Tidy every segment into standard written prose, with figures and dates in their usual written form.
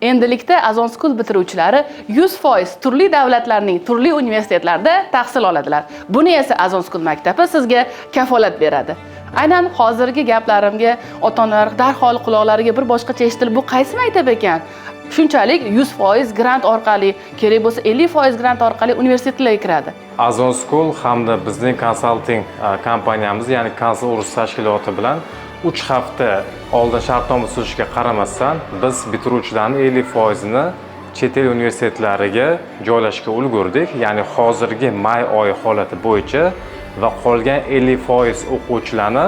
Endilikda Azon School bitiruvchilari 100% turli davlatlarning turli universitetlarida tahsil oladilar. Buni esa Azon School maktabi sizga kafolat beradi. Aynan hozirgi gaplarimga ota-onalar darhol quloqlariga bir boshqacha eshitilib, bu qaysi maktab ekan? Shunchalik 100% grant orqali, kerak bo'lsa 50% grant orqali universitetlarga kiradi. Azon School hamda bizning konsalting kompaniyamiz, ya'ni Consul.Rus tashkiloti bilan 3 hafta oldin shartnoma tuzishga qaramasdan biz bitiruvchilarning 50%ni chet el universitetlariga joylashga ulgurdik. Ya'ni hozirgi may oyi holati bo'yicha va qolgan 50% o'quvchilarni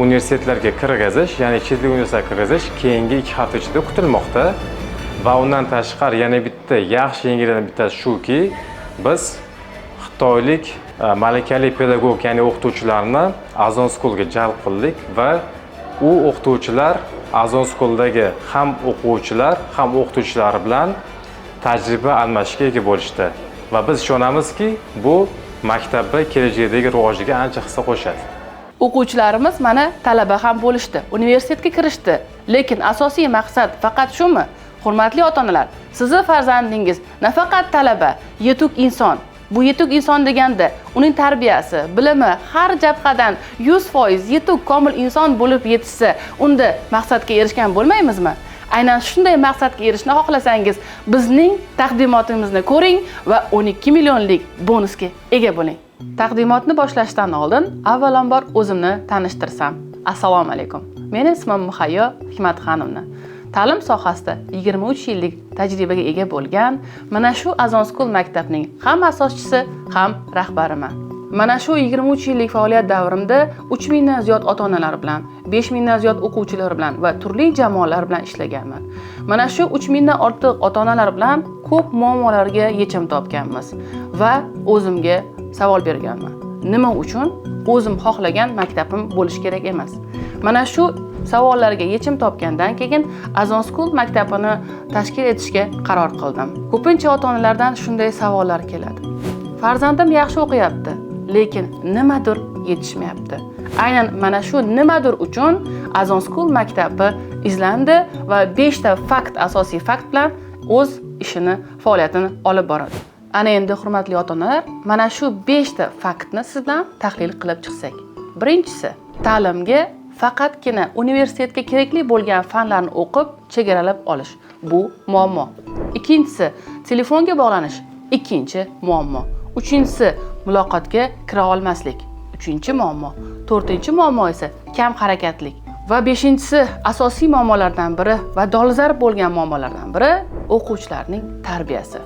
universitetlarga kirgizish, ya'ni chet el universitetlarga kirgizish keyingi 2 hafta ichida kutilmoqda. Va undan tashqari yana bitta yaxshi yangiliklardan bittasi shuki, biz xitoylik malakali pedagog, ya'ni o'qituvchilarni Azon Schoolga jalb qildik va u o'qituvchilar Azon School'dagi ham o'quvchilar, ham o'qituvchilar bilan tajriba almashishga ega bo'lishdi. Va biz ishonamizki, bu maktabda kelajakdagi rivojiga ancha hissa qo'shadi. O'quvchilarimiz mana talaba ham bo'lishdi, universitetga kirishdi. Lekin asosiy maqsad faqat shumi? Hurmatli ota-onalar, sizning farzandingiz nafaqat talaba, yetuk inson. Bu yetuk inson deganda uning tarbiyasi, bilimi har jabhadan 100% yetuk komil inson bo'lib yetishsa, unda maqsadga erishgan bo'lmaymizmi? Aynan shunday maqsadga erishishni xohlasangiz, bizning taqdimotimizni ko'ring va 12 millionlik bonusga ega bo'ling. Taqdimotni boshlashdan oldin avvalambor o'zimni tanishtirsam. Assalomu alaykum. Meni ismim Muhayyo Hikmatxonovna. Ta'lim sohasida 23 yillik tajribaga ega bo'lgan, mana shu Azon School maktabining ham asoschisi, ham rahbariman. Mana shu 23 yillik faoliyat davrimda 3000 dan ziyod ota-onalar bilan, 5000 dan ziyod o'quvchilar bilan va turli jamoalar bilan ishlaganman. Mana shu 3000 dan ortiq ota-onalar bilan ko'p muammolarga yechim topganmiz va o'zimga savol berganman. Nima uchun o'zim xohlagan maktabim bo'lish kerak emas? Mana shu savollarga yechim topgandan keyin Azon School maktabini tashkil etishga qaror qildim. Ko'pincha ota-onalardan shunday savollar keladi. Farzandim yaxshi o'qiyapti, lekin nimadir yetishmayapti. Aynan mana shu nimadir uchun Azon School maktabi izlandi va 5 ta asosiy fakt bilan o'z ishini, faoliyatini olib boradi. Ana endi hurmatli ota-onalar, mana shu 5 ta faktni siz bilan tahlil qilib chiqsak. Birinchisi, ta'limga faqatgina universitetga kerakli bo'lgan fanlarni o'qib, chegaralab olish. Bu muammo. Ikkinchisi, telefonga bog'lanish. Ikkinchi muammo. Uchinchisi, muloqotga kira olmaslik. Uchinchi muammo. To'rtinchi muammo esa kam harakatlik. Va beshinchisi, asosiy muammolardan biri va dolzarb bo'lgan muammolardan biri o'quvchilarning tarbiyasi.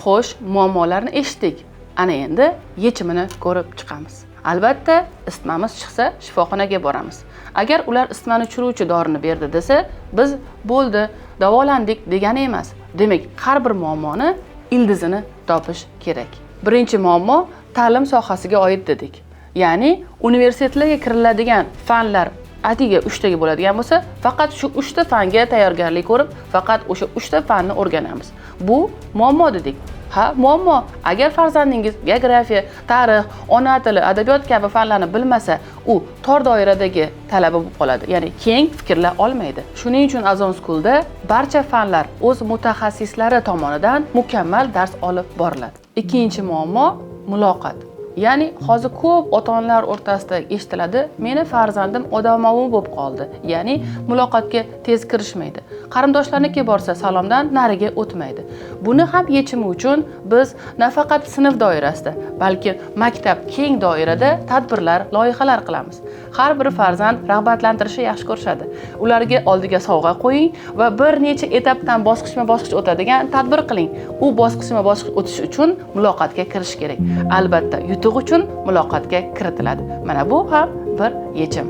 Xo'sh, muammolarni eshitdik. Ana endi yechimini ko'rib chiqamiz. Albatta, isitmamiz chiqsa, shifoxonaga boramiz. Agar ular isitmani tushiruvchi dorini berdi desa, biz bo'ldi, davolandik degani emas. Demak, har bir muammoni ildizini topish kerak. Birinchi muammo ta'lim sohasiga oid dedik. Ya'ni universitetlarga kiriladigan fanlar atiga 3 taga bo'ladigan bo'lsa, faqat shu 3 ta fanga tayyorgarlik ko'rib, faqat o'sha 3 ta fanni o'rganamiz. Bu muammo dedik. Ha, muammo. Agar farzandingiz geografiya, tarix, ona tili, adabiyot kabi fanlarni bilmasa, u tor doiradagi talaba bo'lib qoladi. Ya'ni keng fikrla olmaydi. Shuning uchun Azon School'da barcha fanlar o'z mutaxassislari tomonidan mukammal dars olib boriladi. Ikkinchi muammo muloqot. Ya'ni hozir ko'p ota-onalar o'rtasida eshitiladi, meni farzandim odamovi bo'lib qoldi. Ya'ni muloqotga tez kirishmaydi. Qarindoshlarnikiga borsa salomdan nariga o'tmaydi. Buni ham yechimi uchun biz nafaqat sinf doirasida, balki maktab keng doirada tadbirlar, loyihalar qilamiz. Har bir farzand rag'batlantirishni yaxshi ko'rishadi. Ularga oldiga sovg'a qo'ying va bir necha etapdan bosqichma-bosqich o'tadigan tadbir qiling. U bosqichma-bosqich o'tish uchun muloqotga kirish kerak. Albatta, yutuq uchun muloqotga kiritiladi. Mana bu ham bir yechim.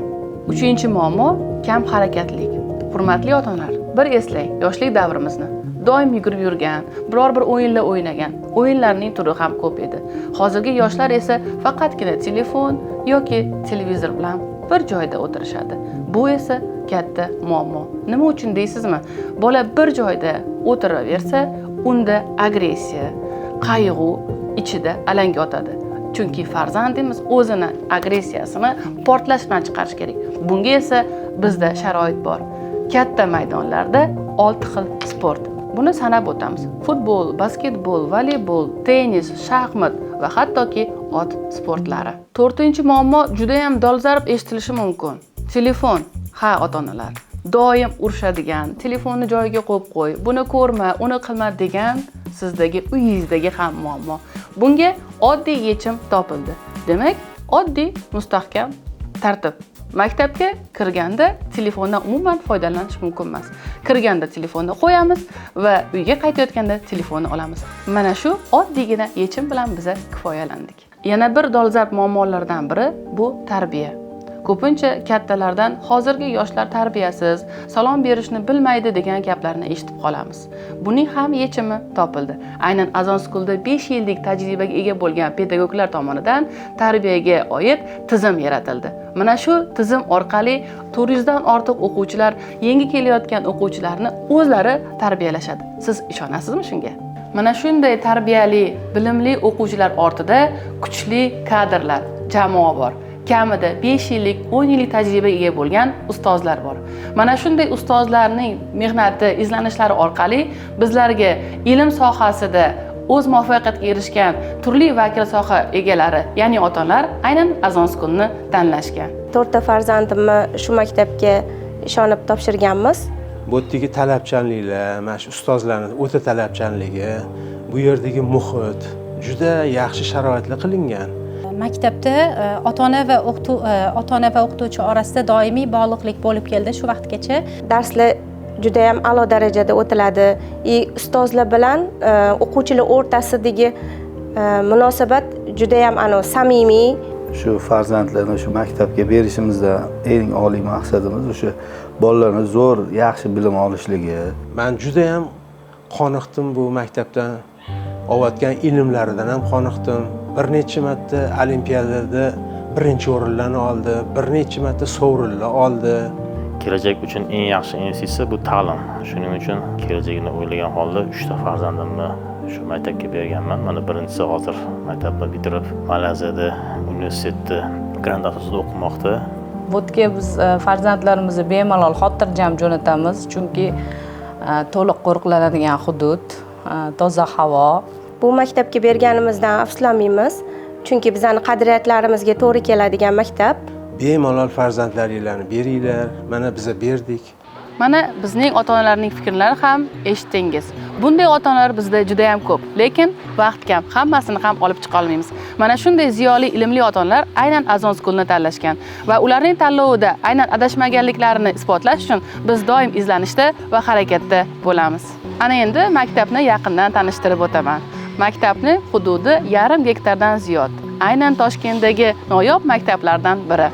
Uchinchi muammo kam harakatlik. Hurmatli ota-onalar, bir eslang yoshlik davrimizni. Doim yugurib yurgan, biror bir o'yinlar o'ynagan. O'yinlarning turi ham ko'p edi. Hozirgi yoshlar esa faqatgina telefon yoki televizor bilan bir joyda o'tirishadi. Bu esa katta muammo. Nima uchun deysizmi? Bola bir joyda o'tiraversa, unda agressiya, qayg'u ichida alanga otadi. Chunki farzandimiz o'zini agressiyasini portlash bilan chiqarish kerak. Bunga esa bizda sharoit bor. Katta maydonlarda 6 xil sport Buni sanab o'tamiz. Futbol, basketbol, voleybol, tennis, shaxmat va hattoki ot sportlari. 4-muammo juda ham dolzarb eshitilishi mumkin. Telefon. Ha, ota-onalar. Doim urishadigan, telefonni joyiga qo'yib qo'y, buni ko'rma, uni qilma degan sizdagi uyingizdagi ham muammo. Bunga oddiy yechim topildi. Demak, oddiy, mustahkam tartib. Maktabga kirganda telefondan umuman foydalanish mumkin emas. Kirganda telefonni qo'yamiz va uyga qaytayotganda telefonni olamiz. Mana shu oddiygina yechim bilan biz kifoyalandik. Yana bir dolzarb muammolardan biri bu tarbiya. Ko'pincha kattalardan hozirgi yoshlar tarbiyasiz, salom berishni bilmaydi degan gaplarni eshitib qolamiz. Buning ham yechimi topildi. Aynan Azon Schoolda 5 yillik tajribaga ega bo'lgan pedagoglar tomonidan tarbiyaga oid tizim yaratildi. Mana shu tizim orqali 400 dan ortiq o'quvchilar yangi kelayotgan o'quvchilarni o'zlari tarbiyalashadi. Siz ishonasizmi shunga? Mana shunday tarbiyali, bilimli o'quvchilar ortida kuchli kadrlar, jamoa bor. Kamida 5 yillik, 10 yillik tajribaga ega bo'lgan ustozlar bor. Mana shunday ustozlarning mehnati, izlanishlari orqali bizlarga ilm sohasida o'z muvaffaqiyatga erishgan turli vakil soha egalari, ya'ni ota-onalar aynan Azon Schoolni tanlashgan. 4 ta farzandimni shu maktabga ishonib topshirganmiz. Bu yerdagi talabchanliklar, mana shu ustozlarning o'ta talabchanligi, bu yerdagi muhit juda yaxshi sharoitli qilingan. Maktabda ota-ona va o'qituvchi orasida doimiy bog'liqlik bo'lib keldi shu vaqtgacha. Darslar juda ham a'lo darajada o'tiladi. Ustozlar bilan o'quvchilar o'rtasidagi munosabat juda ham samimiy. Shu farzandlarni shu maktabga berishimizda eng oliy maqsadimiz o'sha bolalarning zo'r, yaxshi bilim olishligi. Men juda ham qoniqdim bu maktabdan. Olayotgan ilmlaridan ham qoniqdim. Bir necha marta olimpiadada birinchi o'rinlarni oldi, bir necha marta sovrinlar oldi. Kelajak uchun eng yaxshi investitsiya bu ta'lim. Shuning uchun kelajagini o'ylagan holda 3 ta farzandimni shu maktabga berganman. Mana birinchisi hozir maktabni bitirib, Malayziyada universitetda grant asosida o'qimoqda. Bu yerga biz farzandlarimizni bemalol xotirjam jo'natamiz, chunki to'liq qo'riqlanadigan hudud, toza havo. Bu maktabga berganimizdan afsuslanmaymiz, chunki bizning qadriyatlarimizga to'g'ri keladigan maktab. Bemalol farzandlaringlarni beringlar, mana biza berdik. Mana bizning ota-onalarning fikrlari ham eshitdingiz. Bunday ota-onalar bizda juda ham ko'p, lekin vaqt kam, hammasini ham olib chiqa olmaymiz. Mana shunday ziyoli, ilmli ota-onalar aynan Azon Schoolni tanlashgan va ularning tanlovida aynan adashmaganliklarini isbotlash uchun biz doim izlanishda va harakatda bo'lamiz. Ana endi maktabni yaqindan tanishtirib o'taman. Maktabni hududi 1,5 gektardan ziyod. Aynan Toshkentdagi noyob maktablardan biri.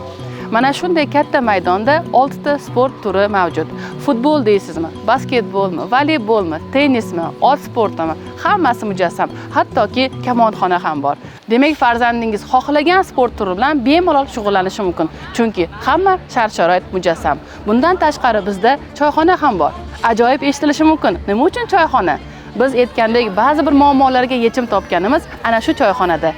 Mana shunday katta maydonda 6 ta sport turi mavjud. Futbol deysizmi, basketbolmi, voleybolmi, tennismi, ot sportimi, hammasi mujassam. Hattoki kamonxona ham bor. Demak, farzandingiz xohlagan sport turi bilan bemalol shug'ullanishi mumkin. Chunki hamma shart-sharoit mujassam. Bundan tashqari bizda choyxona ham bor. Ajoyib eshitilishi mumkin. Nima uchun choyxona? Biz aytgandek, ba'zi bir muammolarga yechim topganimiz ana shu choyxonada.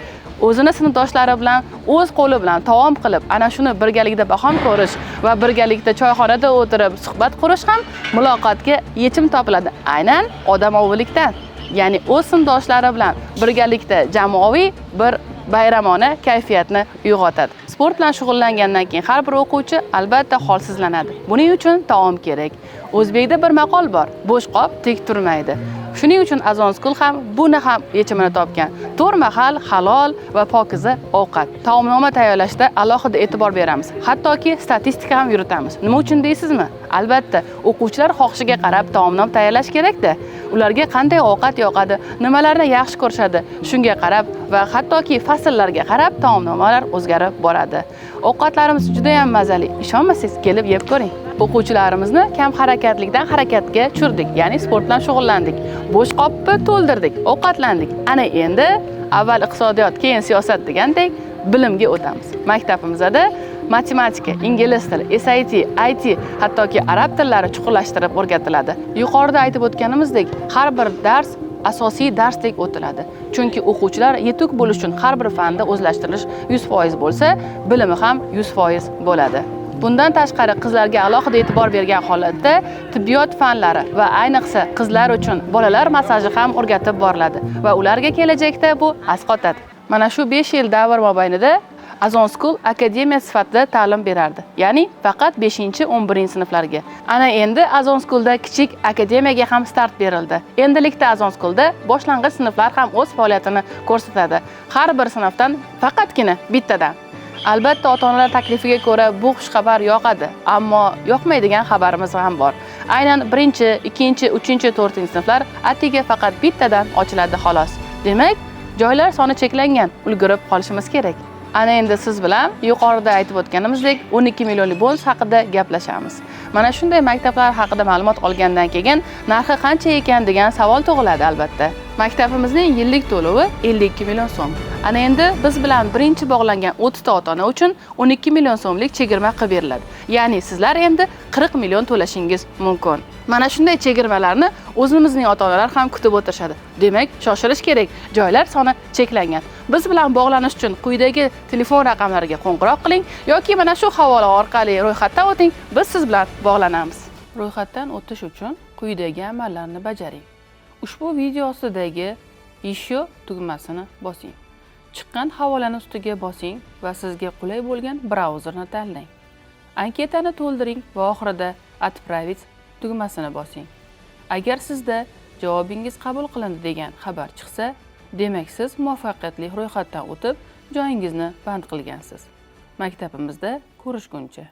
O'zini sinfdoshlari bilan, o'z qo'li bilan taom qilib, ana shuni birgalikda baham ko'rish va birgalikda choyxonada o'tirib suhbat qurish ham muloqotga yechim topiladi. Aynan odamovilikdan, ya'ni o'z sinfdoshlari bilan birgalikda jamoaviy bir bayramona kayfiyatni uyg'otadi. Sport bilan shug'ullangandan keyin har bir o'quvchi albatta holsizlanadi. Buning uchun taom kerak. O'zbekda bir maqol bor: bo'sh qop tek turmaydi. Shuning uchun Azon School ham buni ham yechimini topgan. 4 mahal halol va pokiza ovqat. Taomnoma tayyorlashda alohida e'tibor beramiz. Hattoki statistika ham yuritamiz. Nima uchun deysizmi? Albatta, o'quvchilar xohishiga qarab taomnom tayyorlash kerak-da. Ularga qanday ovqat yoqadi, nimalarni yaxshi ko'rishadi, shunga qarab va hattoki fasllarga qarab taomnomalar o'zgarib boradi. Ovqatlarimiz juda ham mazali. Ishonmasangiz, kelib yeb ko'ring. O'quvchilarimizni kam harakatlikdan harakatga tushirdik, ya'ni sport bilan shug'ullandik. Bo'sh qopni to'ldirdik, ovqatlandik. Ana endi avval iqtisodiyot, keyin siyosat degandek bilimga o'tamiz. Maktabimizda matematika, ingliz tili, SAT, IT, hattoki arab tillari chuqurlashtirib o'rgatiladi. Yuqorida aytib o'tganimizdek, har bir dars asosiy darsdek o'tiladi. Chunki o'quvchilar yetuk bo'lish uchun har bir fanda o'zlashtirish 100% bo'lsa, bilimi ham 100% bo'ladi. Bundan tashqari qizlarga alohida e'tibor bergan holatda tibbiyot fanlari va ayniqsa qizlar uchun bolalar massaji ham o'rgatib boriladi va ularga kelajakda bu asqotadi. Mana shu 5 yil davr mobaynida Azon School akademiya sifatida ta'lim berardi. Ya'ni faqat 5-11 sinflarga. Ana endi Azon Schoolda kichik akademiyaga ham start berildi. Endilikda Azon Schoolda boshlang'ich sinflar ham o'z faoliyatini ko'rsatadi. Har bir sinfdan faqatgina bittadan. Albatta ota-onalar taklifiga ko'ra bu xushxabar yoqadi, ammo yoqmaydigan xabarimiz ham bor. Aynan 1, 2, 3, 4 sinflar atigi faqat bittadan ochiladi xolos. Demak, joylar soni cheklangan, ulgurib qolishimiz kerak. Ana endi siz bilan yuqorida aytib o'tganimizdek 12 millionlik bonus haqida gaplashamiz. Mana shunday maktablar haqida ma'lumot olgandan keyin narxi qancha ekan degan savol tug'iladi albatta. Maktabimizning yillik to'lovi 52 million so'm. Ana endi biz bilan birinchi bog'langan 30 ta ota-ona uchun 12 million so'mlik chegirma qilib beriladi. Ya'ni sizlar endi 40 million to'lashingiz mumkin. Mana shunday chegirmalarni o'zimizning ota-onalar ham kutib o'tirishadi. Demak, shoshilish kerak. Joylar soni cheklangan. Biz bilan bog'lanish uchun quyidagi telefon raqamlariga qo'ng'iroq qiling yoki mana shu havola orqali ro'yxatdan o'ting, biz siz bilan bog'lanamiz. Ro'yxatdan o'tish uchun quyidagi amallarni bajaring. Ushbu video ostidagi Еще tugmasini bosing. Chiqqan havolani ustiga bosing va sizga qulay bo'lgan brauzerni tanlang. Anketani to'ldiring va oxirida Отправить tugmasini bosing. Agar sizda javobingiz qabul qilindi degan xabar chiqsa, demak siz muvaffaqiyatli ro'yxatdan o'tib, joyingizni band qilgansiz. Maktabimizda ko'rishguncha.